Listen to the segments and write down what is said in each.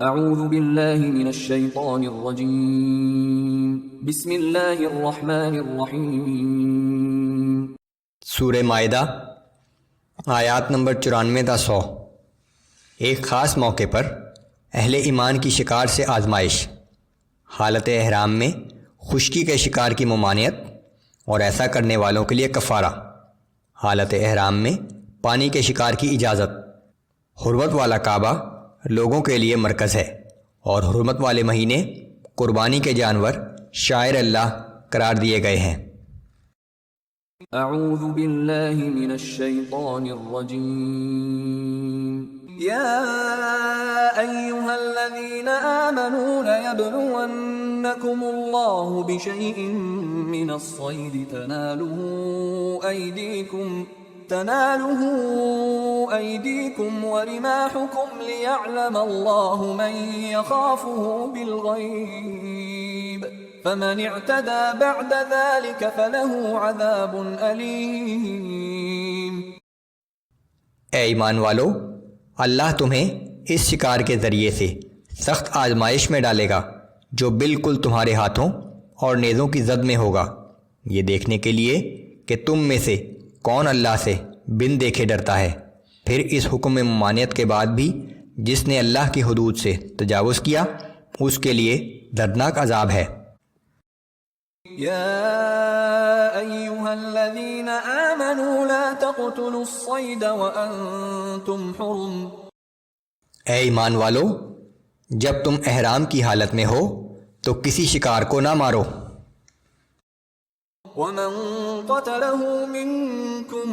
اعوذ باللہ من الشیطان الرجیم بسم اللہ الرحمن الرحیم۔ سورہ مائدہ آیات نمبر 94 تا 100۔ ایک خاص موقع پر اہل ایمان کی شکار سے آزمائش، حالت احرام میں خشکی کے شکار کی ممانعت اور ایسا کرنے والوں کے لیے کفارہ، حالت احرام میں پانی کے شکار کی اجازت۔ حرمت والا کعبہ لوگوں کے لیے مرکز ہے اور حرمت والے مہینے قربانی کے جانور شاعر اللہ قرار دیے گئے ہیں۔ اعوذ باللہ من الشیطان الرجیم۔ یا ایہا الذین آمنوا لیبلونکم اللہ بشیء من الصید تناله أيديكم ورماحكم ليعلم الله من يخافه بالغيب فمن اعتدى بعد ذلك فله عذاب أليم۔ اے ایمان والو، اللہ تمہیں اس شکار کے ذریعے سے سخت آزمائش میں ڈالے گا جو بالکل تمہارے ہاتھوں اور نیزوں کی زد میں ہوگا، یہ دیکھنے کے لیے کہ تم میں سے کون اللہ سے بن دیکھے ڈرتا ہے۔ پھر اس حکم میں ممانعت کے بعد بھی جس نے اللہ کی حدود سے تجاوز کیا اس کے لیے دردناک عذاب ہے۔ یا ایہا الذین آمنوا لا تقتلوا الصید وانتم حرم۔ اے ایمان والو، جب تم احرام کی حالت میں ہو تو کسی شکار کو نہ مارو۔ ومن قتله منكم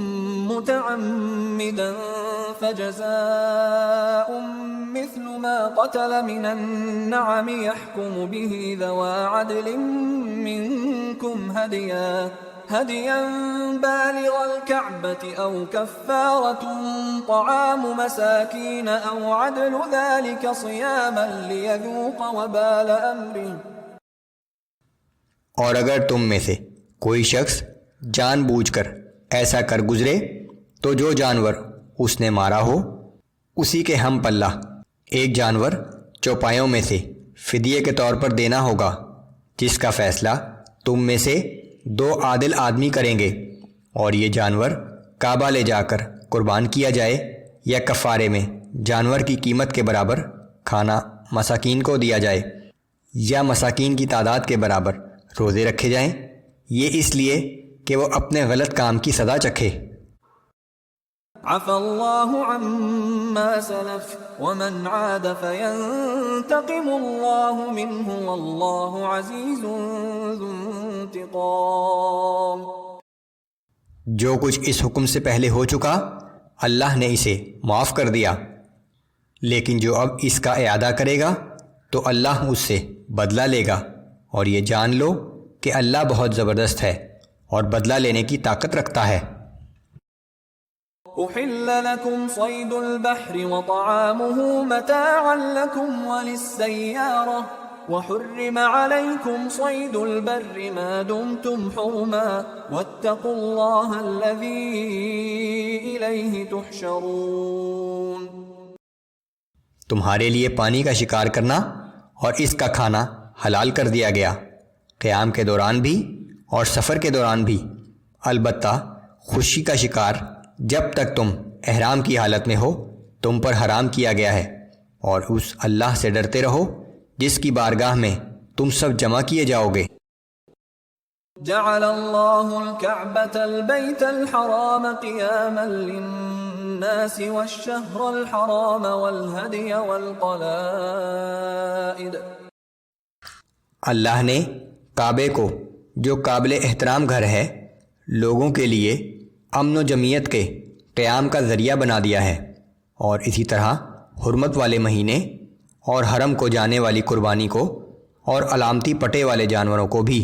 متعمدا فجزاء مثل ما قتل من النعم يحكم به ذوى عدل منكم هديا بالغ الكعبة أو كفارة طعام مساكين أو عدل ذلك صياما ليذوق وبال أمره۔ اور اگر تم میں سے کوئی شخص جان بوجھ کر ایسا کر گزرے تو جو جانور اس نے مارا ہو اسی کے ہم پلہ ایک جانور چوپایوں میں سے فدیے کے طور پر دینا ہوگا، جس کا فیصلہ تم میں سے 2 عادل آدمی کریں گے، اور یہ جانور کعبہ لے جا کر قربان کیا جائے یا کفارے میں جانور کی قیمت کے برابر کھانا مساکین کو دیا جائے یا مساکین کی تعداد کے برابر روزے رکھے جائیں، یہ اس لیے کہ وہ اپنے غلط کام کی سزا چکھے۔ عفا اللہ عما سلف ومن عاد فینتقم اللہ منہ واللہ عزیز ذو انتقام۔ جو کچھ اس حکم سے پہلے ہو چکا اللہ نے اسے معاف کر دیا، لیکن جو اب اس کا اعادہ کرے گا تو اللہ اس سے بدلہ لے گا، اور یہ جان لو کہ اللہ بہت زبردست ہے اور بدلہ لینے کی طاقت رکھتا ہے۔ احل لکم صید البحر وطعامه متاعا لکم وللسیارہ وحرم علیکم صید البر ما دمتم حرما واتقوا اللہ الذی الیہ تحشرون۔ تمہارے لیے پانی کا شکار کرنا اور اس کا کھانا حلال کر دیا گیا، قیام کے دوران بھی اور سفر کے دوران بھی، البتہ خشکی کا شکار جب تک تم احرام کی حالت میں ہو تم پر حرام کیا گیا ہے، اور اس اللہ سے ڈرتے رہو جس کی بارگاہ میں تم سب جمع کیے جاؤ گے۔ جعل اللہ الکعبۃ البیت الحرام قیاما للناس والشہر الحرام والہدی والقلائد۔ اللہ نے کعبے کو، جو قابل احترام گھر ہے، لوگوں کے لیے امن و جمعیت کے قیام کا ذریعہ بنا دیا ہے، اور اسی طرح حرمت والے مہینے اور حرم کو جانے والی قربانی کو اور علامتی پٹے والے جانوروں کو بھی۔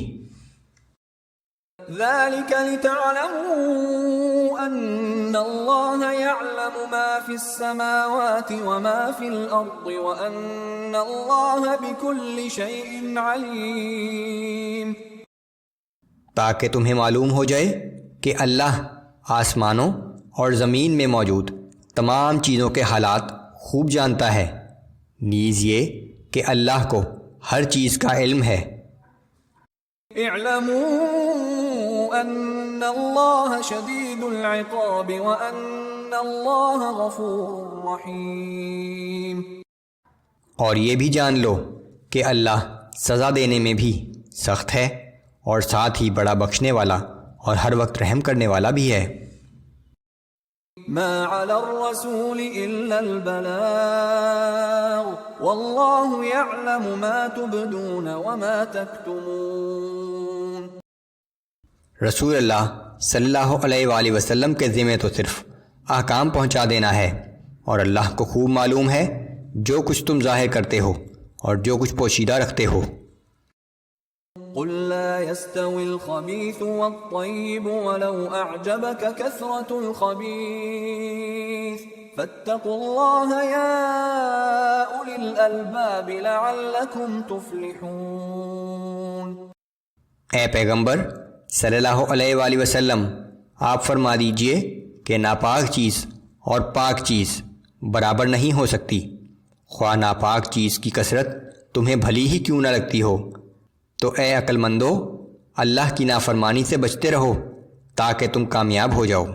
ذلك لتعلموا ان اللہ يعلم ما في السماوات وما في الارض وان اللہ بكل شيء علیم۔ تاکہ تمہیں معلوم ہو جائے کہ اللہ آسمانوں اور زمین میں موجود تمام چیزوں کے حالات خوب جانتا ہے، نیز یہ کہ اللہ کو ہر چیز کا علم ہے۔ اعلموا ان اللہ شدید العقاب وان اللہ غفور رحیم۔ اور یہ بھی جان لو کہ اللہ سزا دینے میں بھی سخت ہے اور ساتھ ہی بڑا بخشنے والا اور ہر وقت رحم کرنے والا بھی ہے۔ ما علی الرسول الا البلاغ واللہ یعلم ما تبدون وما تکتمون۔ رسول اللہ صلی اللہ علیہ وآلہ وسلم کے ذمہ تو صرف احکام پہنچا دینا ہے، اور اللہ کو خوب معلوم ہے جو کچھ تم ظاہر کرتے ہو اور جو کچھ پوشیدہ رکھتے ہو۔ قل لا يستوي الخبيث والطيب ولو أعجبك كثرة الخبيث فاتقوا الله يا أولي الألباب لعلكم تفلحون۔ اے پیغمبر صلی اللہ علیہ وآلہ وسلم، آپ فرما دیجئے کہ ناپاک چیز اور پاک چیز برابر نہیں ہو سکتی، خواہ ناپاک چیز کی کثرت تمہیں بھلی ہی کیوں نہ لگتی ہو۔ تو اے عقل مندو، اللہ کی نافرمانی سے بچتے رہو تاکہ تم کامیاب ہو جاؤ۔